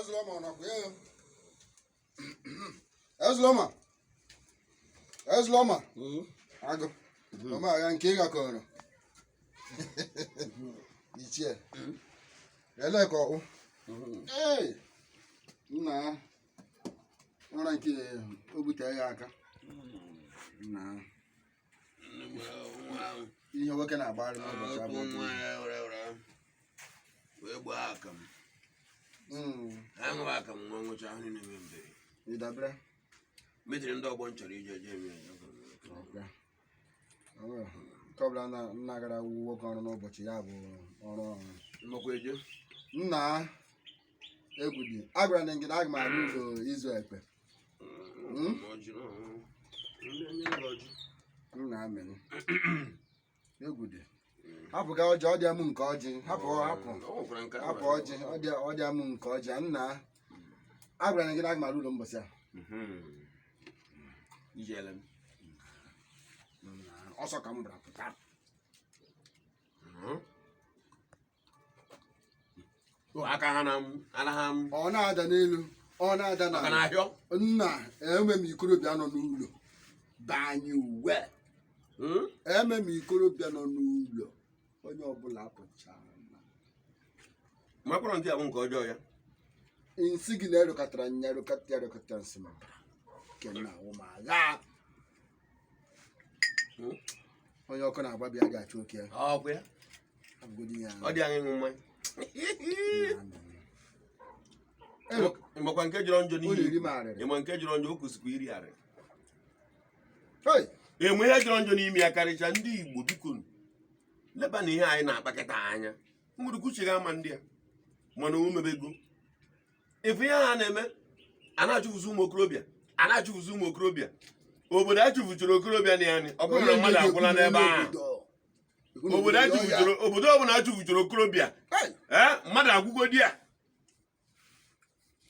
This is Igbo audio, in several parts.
Ezloma ọnọkwa ya. Ezloma. Ezloma. Agụ. Mama ya nke ị gakọrọ. Ichie. Ele ka ọ. Ee. Nna. Ụra nke o butere ya aka. Nna. Ihe nwoke na-agbara n'ụbọchị abụọ. Wee gbaa aka m. Aṅụ aka m nwa nwụcha ahụ na-eme mbere. Ịdabere. Metiri ndị ọgbọ nchọrọ ije eje eme ya. Nke ọbụla nna gara nwoke ọrụ n'ụbọchị ya bụ ọrụ ọrụ. Nnọkwa eje. Nna egwu dị. Agwara na ngịda aga m arụ ụlọ izu ekpe. Nna amịrị. Egwu dị. Hapụ ka ọjị ọ dị amụ nke ọjị. Hapụ ọjị ọ dị amụ nke ọjị. Nna agwara na ngịda aga m arụ ụlọ mbọsị a. Ijele m. Ọsọ ka m bara pụta. Aka ha na m, anaghị m. Ọ na-ada n'elu, ọ na-ada Maka na ahịọ. Nna eme m ikorobịa nọ n'ụlọ banye uwe. Eme m ikorobịa nọ n'ụlọ onye ọbụla apụchara. Makwara nke abụ nke ọjọọ ya. Nsị gị na-erokọtara nya erokọta nsị ma bara. Kenna ụmụ agha. Onye ọkụ na-agba bịa ga-achụ oke ya. Ọkwa ya. Ọ dị anyị mmanya. Ịmakwa nke jọrọ njọ n'ihi. Ịma nke jọrọ njọ o kwesịkwa iri arị. Enwe ihe jọrọ njọ n'ime ya karịcha ndị Igbo biko leba na ihe anyị na-akpakọta anya. Nwurukwuchighị ama ndị a mana o mebego. Ife ihe ha na-eme a na-achụfuzi ụmụ okorobịa. A na-achụfuzi ụmụ okorobịa. Obodo achụfuchara okorobịa na ya ni ọ bụrụ na mmadụ agwụla n'ebe ahụ. Obodo ọbụla achụfuchara okorobịa mmadụ agwụgo di ya.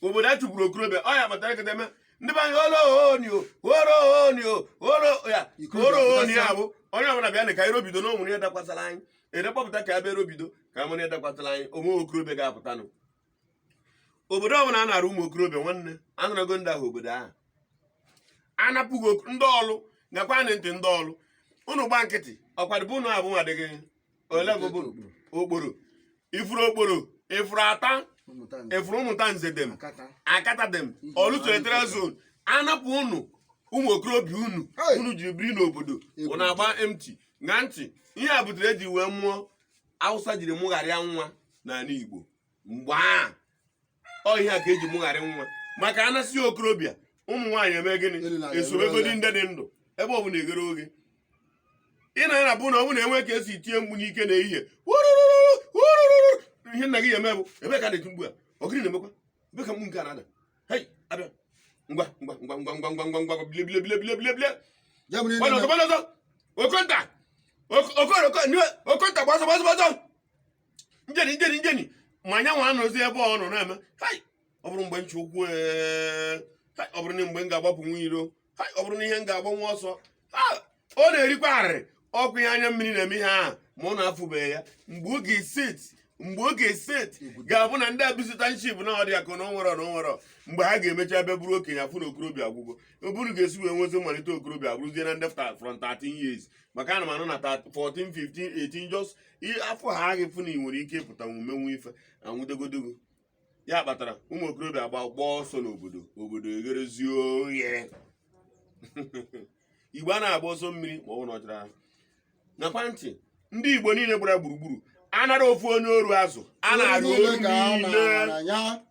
Obodo achụpụrụ okorobịa ọ ya kpatara nkịta eme ndị be anyị orooni ya bụ onye ọbụla bịa na ka erobido na onwere ihe dakwasara anyị edekpọpụta ka ya bịa erobido ka amụrụ ihe dakwasara anyị ome okorobịa ga-apụtanụ. Obodo ọbụla a na-arụ ụmụ okorobịa nwanne anụrago ndị ahụ obodo ahụ anapụghị ndị ọlụ gakwa na ntị ndị ọlụ unu gba nkịtị ọkwadịbụ unu abụ adịghị ole bụ okporo ifuru okporo ifuru ata ifuru ụmụta nze dem akata dem ọlụsoetere zon anapụ unu ụmụ okorobịa unu jiri biri n'obodo unu agba emti na ntị ihe a butere eji wee mụọ Awụsa jiri mụgharịa nwa n'ala Igbo mgbe ọ ihe a ka eji mụgharị nwa maka anasị okorobịa ụmụ nwaanyị eme gịnị esobegodi ndị dị ndụ ebe ọ bụla eghere oge ị na bụ na ọ bụ na enwe ka esi tie mgbu n'ike na ehihie ihe nna gị ya eme bụ ebe ka na-eti mgbu a ọgịrị na-emekwa ebe ka mgbu nke a na-ada hei abịa ngwa bile ọzọ okonta gbazọ njeni ma anyanwụ anọzi ebe ọ nọ na-eme hai ọ bụrụ mgbe nche ụkwụ ọ bụrụ na mgbe m ga-agbapụ nwa iro ọ bụrụ na ihe m ga-agbanwe ọsọ ọ na-erikwa arịrị ọkụ ihe anya mmiri na-eme ihe ahụ ma ọ na-afụbeghị ya mgbe oge set ga-abụ na ndị abụzitanship na ọ dị ya ka na onwere mgbe ha ga-emecha ebe bụrụ okenye afụ na okorobịa agwụgwọ oburu ga-esi wee nwezi mmalite okorobịa abụrụzie na ndị from 13 years maka ana m anụ na 14 15 18 just afọ ha gị fụ na ị nwere ike ịpụta umenwu ife anwụdegodogo ya kpatara ụmụ okorobịa gbaa ọsọ n'obodo egherezie oghe Igbo a na-agba ọsọ mmiri ma ọ bụ na ọ chara nakwa ntị ndị Igbo niile gbara gburugburu anara ofu onye oru azụ a na-arụ oru niile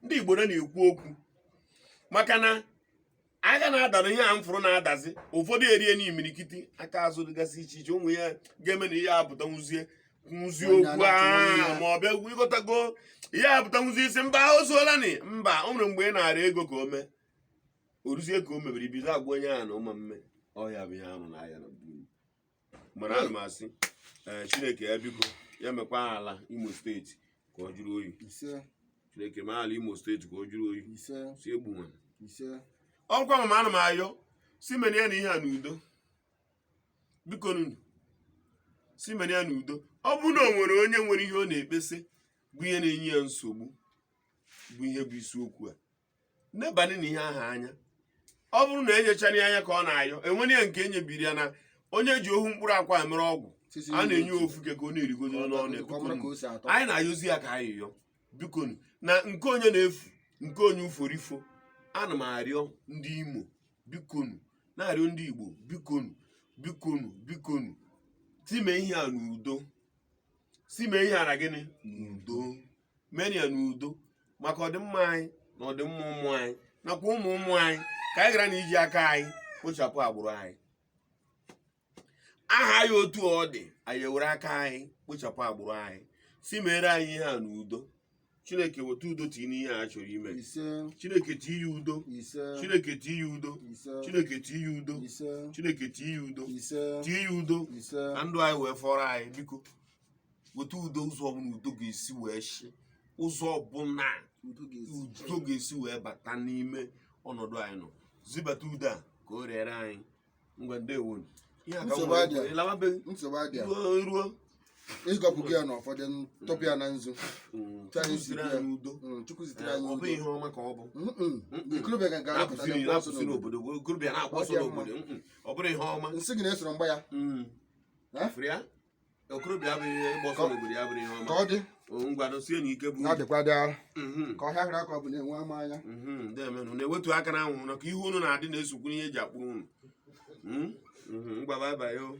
ndị Igbo na-ekwu okwu maka na agha na-adara ihe a m fụrụ na-adazi ụfọdụ erie n'imirikiti aka azụ dịgasị iche iche ụmụ ya ga-eme na ihe apụta nwuzie okwu ma ọ bịa ịghọtago ihe apụta nwuzie isi mba o zuola ni mba o nwere mgbe ị na-ara ego ka o mee oruzie ka o mebiri bido agwa onye ahụ na ụma mme ọhịa bụ ihe ahụ na ahịa na buru mana ana m asị Chineke ya biko ya mekwa ala Imo steeti ka ọ jụrụ oyi Chineke ma ala Imo steeti ka ọ jụrụ oyi si egbu nwana ọkwa mama ana m ayọ si mene ya na ihe a n'udo biko nunu si mene ya n'udo ọ bụ na o nwere onye nwere ihe ọ na-ekpesị bụ ihe na-enye ya nsogbu bụ ihe bụ isiokwu a nebanye na ihe ahụ anya. Ọ bụrụ na enyechana ya anya ka ọ na-ayọ enwere ya nke enyebiri ya na onye ji ohu mkpụrụ akwa emere ọgwụ a na-enye ofu ka ọ na-erigodo n'ọnụ. Anyị na-ayọzi ya ka anyị yọọ bikonu na nke onye na-efu nke onye uforifo. Ana m arịọ ndị Imo bikonu na-arịọ ndị Igbo bikonu time ihe a n'udo, time ihe a na gịnị n'udo, mee ya n'udo maka ọdịmma anyị na ọdịmma ụmụ anyị nakwa ụmụ anyị ka anyị gara na iji aka anyị kpochapụ agbụrụ anyị. Aha anyị otu ọ dị anyị ewere aka anyị kpochapụ agbụrụ anyị si mere anyị ihe a n'udo. Chineke weta udo tinye n'ihe a chọrọ ime. Chineke tinye udo. Chineke tinye udo. Chineke tinye udo. Chineke tinye udo. Tinye udo ka ndụ anyị wee fọrọ anyị. Biko weta udo ụzọ ọbụla udo ga-esi wee shi, ụzọ ọbụla udo ga-esi wee bata n'ime ọnọdụ anyị nọ. Zibata udo a ka o rere anyị. Ngwa ndewo. Ruo ịgọpụ gị ya na ụfọdụ tọpụ ya na nzu Chukwu zitere anyị ọ bụ ihe ọma ka ọ bụ ikorobịa ga na-apụsị n'obodo okorobịa na-agbọsọ n'obodo ọ bụrụ ihe ọma. Nsị gị na-esoro mgba ya okorobịa abụghị ịgbọsọ n'obodo ya bụrụ ihe ọma ka ọ dị ngwado sie na ike bụ na-adịkwa dị ka ọhịa hụrụ aka ọ bụ na-enwe ama anya na-ewetu aka na anwụ na ka ihe unu na-adị na-esokwu ihe eji akpụrụ unu ngwa bye bye.